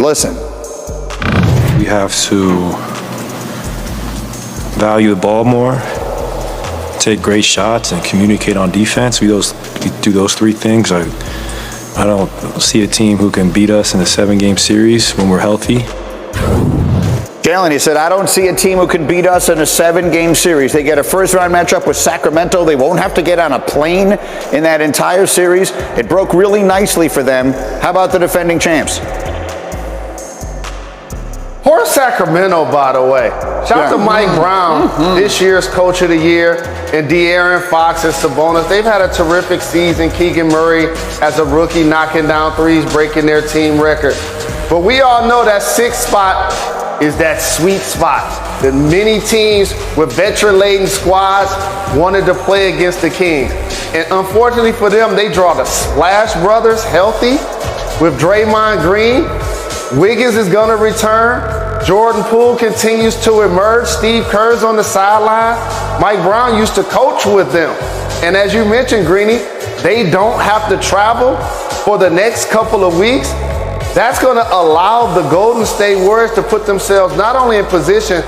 Listen. We have to value the ball more, take great shots, and communicate on defense. We do those three things. I don't see a team who can beat us in a 7-game series when we're healthy. Jalen, he said, I don't see a team who can beat us in a 7-game series. They get a first-round matchup with Sacramento. They won't have to get on a plane in that entire series. It broke really nicely for them. How about the defending champs? Poor Sacramento, by the way. Shout out to Mike Brown, this year's Coach of the Year, and De'Aaron Fox and Sabonis. They've had a terrific season. Keegan Murray as a rookie knocking down threes, breaking their team record. But we all know that 6th spot is that sweet spot that many teams with veteran-laden squads wanted to play against the Kings. And unfortunately for them, they draw the Splash Brothers healthy with Draymond Green. Wiggins is going to return. Jordan Poole continues to emerge. Steve Kerr's on the sideline. Mike Brown used to coach with them. And as you mentioned, Greeny, they don't have to travel for the next couple of weeks. That's going to allow the Golden State Warriors to put themselves not only in position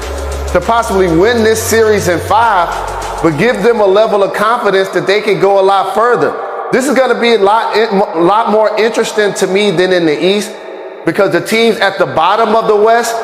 to possibly win this series in 5, but give them a level of confidence that they can go a lot further. This is going to be a lot more interesting to me than in the East, because the teams at the bottom of the West,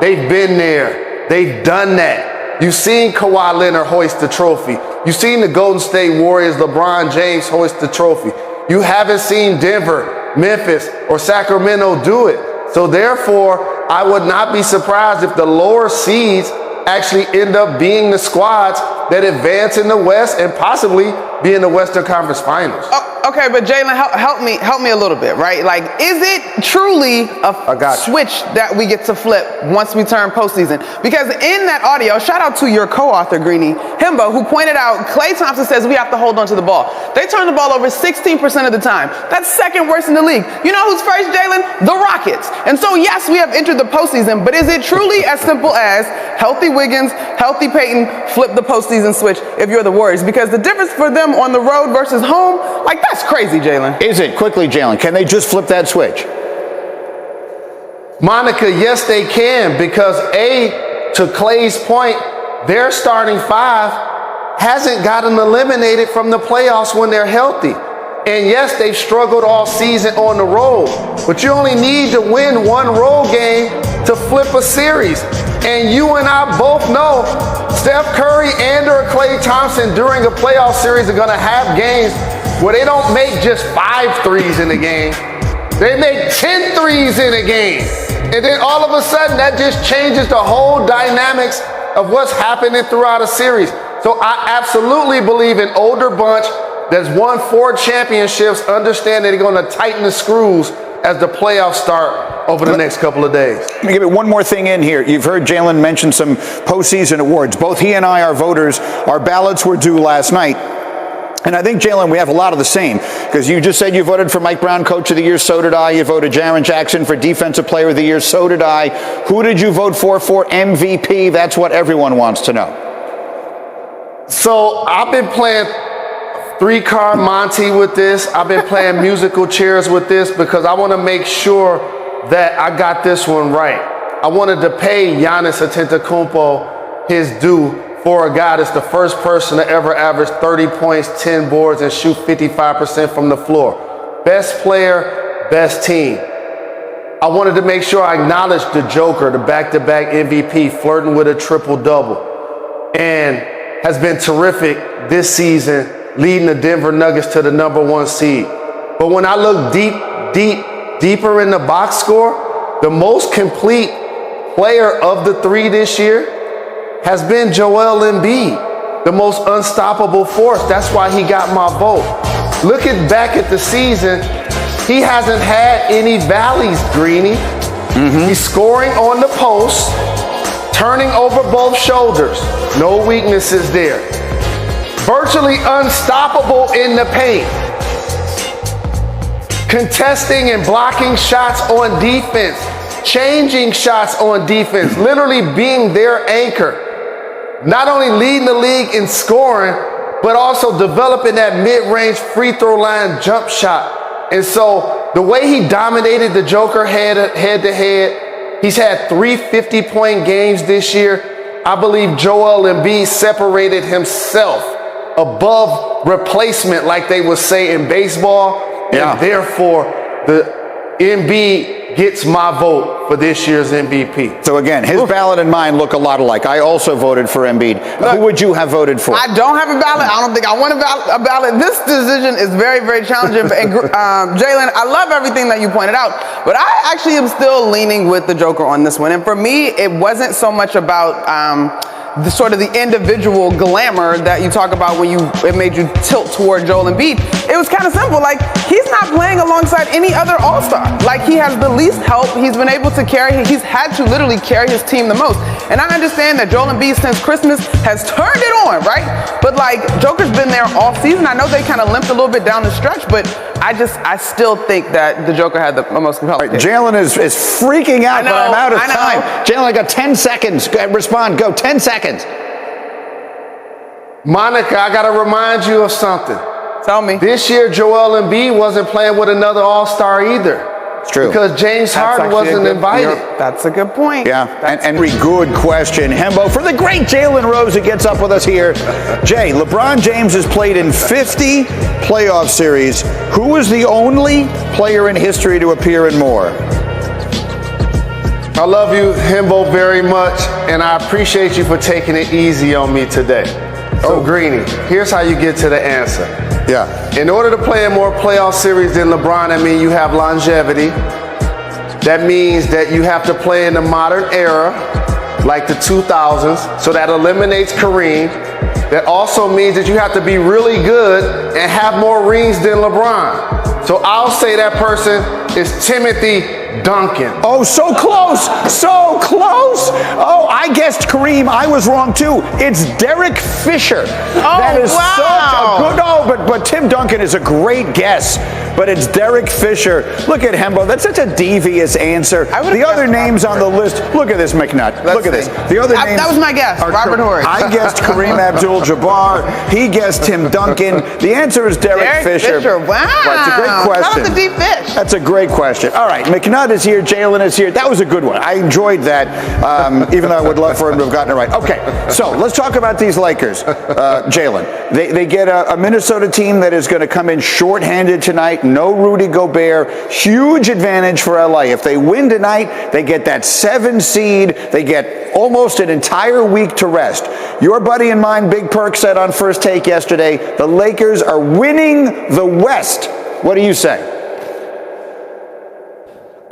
they've been there. They've done that. You've seen Kawhi Leonard hoist the trophy. You've seen the Golden State Warriors, LeBron James hoist the trophy. You haven't seen Denver, Memphis, or Sacramento do it. So therefore, I would not be surprised if the lower seeds actually end up being the squads that advance in the West and possibly be in the Western Conference Finals. Okay, but Jalen, help me a little bit, right? Like, is it truly a switch that we get to flip once we turn postseason? Because in that audio, shout out to your co-author, Greeny Himbo, who pointed out Klay Thompson says we have to hold on to the ball. They turn the ball over 16% of the time. That's second worst in the league. You know who's first, Jalen? The Rockets. And so, yes, we have entered the postseason, but is it truly as simple as healthy Wiggins, healthy Peyton, flip the postseason switch if you're the Warriors? Because the difference for them on the road versus home, like, that's crazy, Jalen. Is it? Quickly, Jalen. Can they just flip that switch? Monica, yes, they can, because to Klay's point, their starting 5 hasn't gotten eliminated from the playoffs when they're healthy. And yes, they've struggled all season on the road, but you only need to win one road game to flip a series. And you and I both know Steph Curry and or Klay Thompson during a playoff series are going to have games where they don't make just 5 threes in a game. They make 10 threes in a game. And then all of a sudden, that just changes the whole dynamics of what's happening throughout a series. So I absolutely believe an older bunch that's won 4 championships understand that they're going to tighten the screws as the playoffs start over the next couple of days. Let me give it one more thing in here. You've heard Jalen mention some postseason awards. Both he and I are voters. Our ballots were due last night. And I think, Jalen, we have a lot of the same, because you just said you voted for Mike Brown, Coach of the Year. So did I. You voted Jaren Jackson for Defensive Player of the Year. So did I. Who did you vote for MVP? That's what everyone wants to know. So I've been playing 3-card Monty with this. I've been playing musical chairs with this because I want to make sure that I got this one right. I wanted to pay Giannis Antetokounmpo his due for a guy that's the first person to ever average 30 points, 10 boards, and shoot 55% from the floor. Best player, best team. I wanted to make sure I acknowledged the Joker, the back-to-back MVP, flirting with a triple-double, and has been terrific this season, leading the Denver Nuggets to the #1 seed. But when I look deeper in the box score, the most complete player of the 3 this year has been Joel Embiid, the most unstoppable force. That's why he got my vote. Looking back at the season, he hasn't had any valleys, Greeny. He's scoring on the post, turning over both shoulders. No weaknesses there. Virtually unstoppable in the paint. Contesting and blocking shots on defense. Changing shots on defense. Literally being their anchor. Not only leading the league in scoring, but also developing that mid-range free throw line jump shot. And so the way he dominated the Joker head to head, he's had 3 50-point games this year. I believe Joel Embiid separated himself above replacement, like they would say in baseball, and therefore the Embiid gets my vote for this year's MVP. So again, his ballot and mine look a lot alike. I also voted for Embiid. Who would you have voted for? I don't have a ballot. I don't think I want a ballot. This decision is very, very challenging. And Jalen, I love everything that you pointed out, but I actually am still leaning with the Joker on this one. And for me, it wasn't so much about the sort of the individual glamour that you talk about when it made you tilt toward Joel Embiid. It was kind of simple. Like, he's not playing alongside any other all-star. Like, he has the least help. He's been able to he's had to literally carry his team the most. And I understand that Joel Embiid since Christmas has turned it on, right? But like, Joker's been there all season. I know they kind of limped a little bit down the stretch, but I still think that the Joker had the most compelling. Jalen is freaking out, but I'm out of time. Jalen, I got 10 seconds. Respond. Go. 10 seconds. Monica, I got to remind you of something. Tell me. This year, Joel Embiid wasn't playing with another all-star either. It's true. Because James Harden wasn't invited. That's a good point. Yeah, and very good question, Hembo. For the great Jalen Rose who gets up with us here. Jay, LeBron James has played in 50 playoff series. Who is the only player in history to appear in more? I love you, Hembo, very much, and I appreciate you for taking it easy on me today. So, Greeny, here's how you get to the answer. Yeah. In order to play in more playoff series than LeBron, I mean you have longevity. That means that you have to play in the modern era, like the 2000s, so that eliminates Kareem. That also means that you have to be really good and have more rings than LeBron. So I'll say that person is Timothy Duncan. Oh, so close. So close. Oh, I guessed Kareem. I was wrong too. It's Derek Fisher. Oh, that is wow. such a good. Oh, but Tim Duncan is a great guess. But it's Derek Fisher. Look at Hembo. That's such a devious answer. The other names on the list. Look at this, McNutt. Look at this. The other names. That was my guess. Robert Horry. I guessed Kareem Abdul-Jabbar. He guessed Tim Duncan. The answer is Derek Fisher. Wow. That's a great question. That was a deep fish. That's a great question. All right, McNutt is here. Jalen is here. That was a good one. I enjoyed that, even though I would love for him to have gotten it right. Okay, so let's talk about these Lakers, Jalen. They get a Minnesota team that is going to come in shorthanded tonight. No Rudy Gobert. Huge advantage for LA. If they win tonight, they get that 7 seed. They get almost an entire week to rest. Your buddy and mine, Big Perk, said on First Take yesterday, the Lakers are winning the West. What do you say?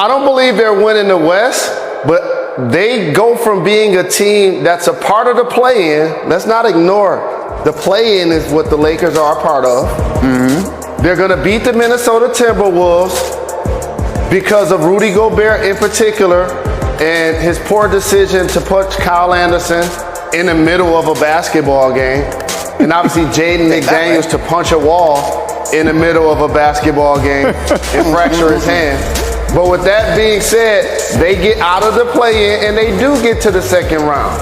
I don't believe they're winning the West, but they go from being a team that's a part of the play-in. Let's not ignore the play-in is what the Lakers are a part of. Mm-hmm. They're going to beat the Minnesota Timberwolves because of Rudy Gobert in particular and his poor decision to put Kyle Anderson in the middle of a basketball game. And obviously Jaden McDaniels to punch a wall in the middle of a basketball game and fracture his hand. But with that being said, they get out of the play-in and they do get to the second round.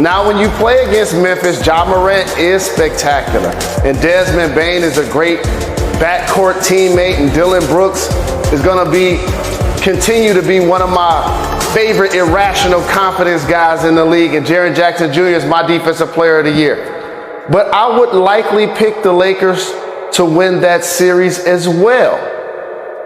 Now, when you play against Memphis, Ja Morant is spectacular. And Desmond Bane is a great backcourt teammate, and Dylan Brooks is going to continue to be one of my favorite irrational confidence guys in the league, and Jaren Jackson Jr. is my defensive player of the year. But I would likely pick the Lakers to win that series as well.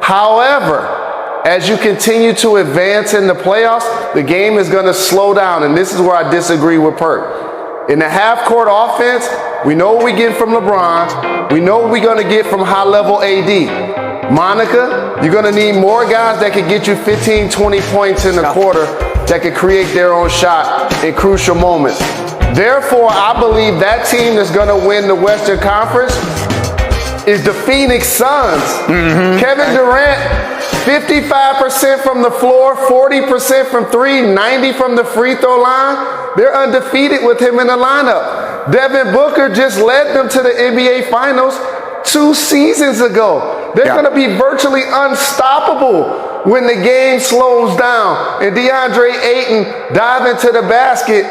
However, as you continue to advance in the playoffs, the game is going to slow down, and this is where I disagree with Perk. In the half-court offense, we know what we get from LeBron. We know what we're going to get from high-level AD. Monica, you're going to need more guys that can get you 15, 20 points in the quarter that can create their own shot in crucial moments. Therefore, I believe that team that's going to win the Western Conference is the Phoenix Suns. Mm-hmm. Kevin Durant, 55% from the floor, 40% from three, 90 from the free throw line. They're undefeated with him in the lineup. Devin Booker just led them to the NBA Finals 2 seasons ago. They're going to be virtually unstoppable when the game slows down. And DeAndre Ayton diving to the basket,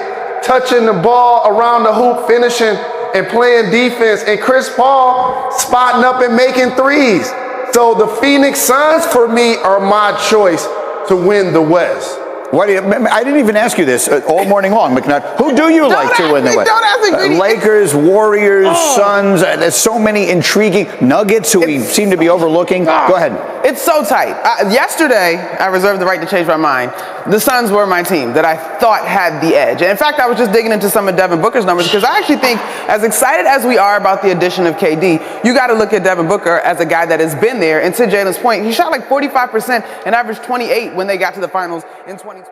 touching the ball around the hoop, finishing and playing defense. And Chris Paul spotting up and making threes. So the Phoenix Suns, for me, are my choice to win the West. What do you, I didn't even ask you this all morning long, McNutt. Who do you like to win the West? Don't ask me, Greeny. Lakers, Warriors, Suns. There's so many intriguing Nuggets who we seem to be overlooking. Go ahead. It's so tight. Yesterday, I reserved the right to change my mind. The Suns were my team that I thought had the edge. And in fact, I was just digging into some of Devin Booker's numbers because I actually think, as excited as we are about the addition of KD, you got to look at Devin Booker as a guy that has been there. And to Jalen's point, he shot like 45% and averaged 28 when they got to the finals in 2020.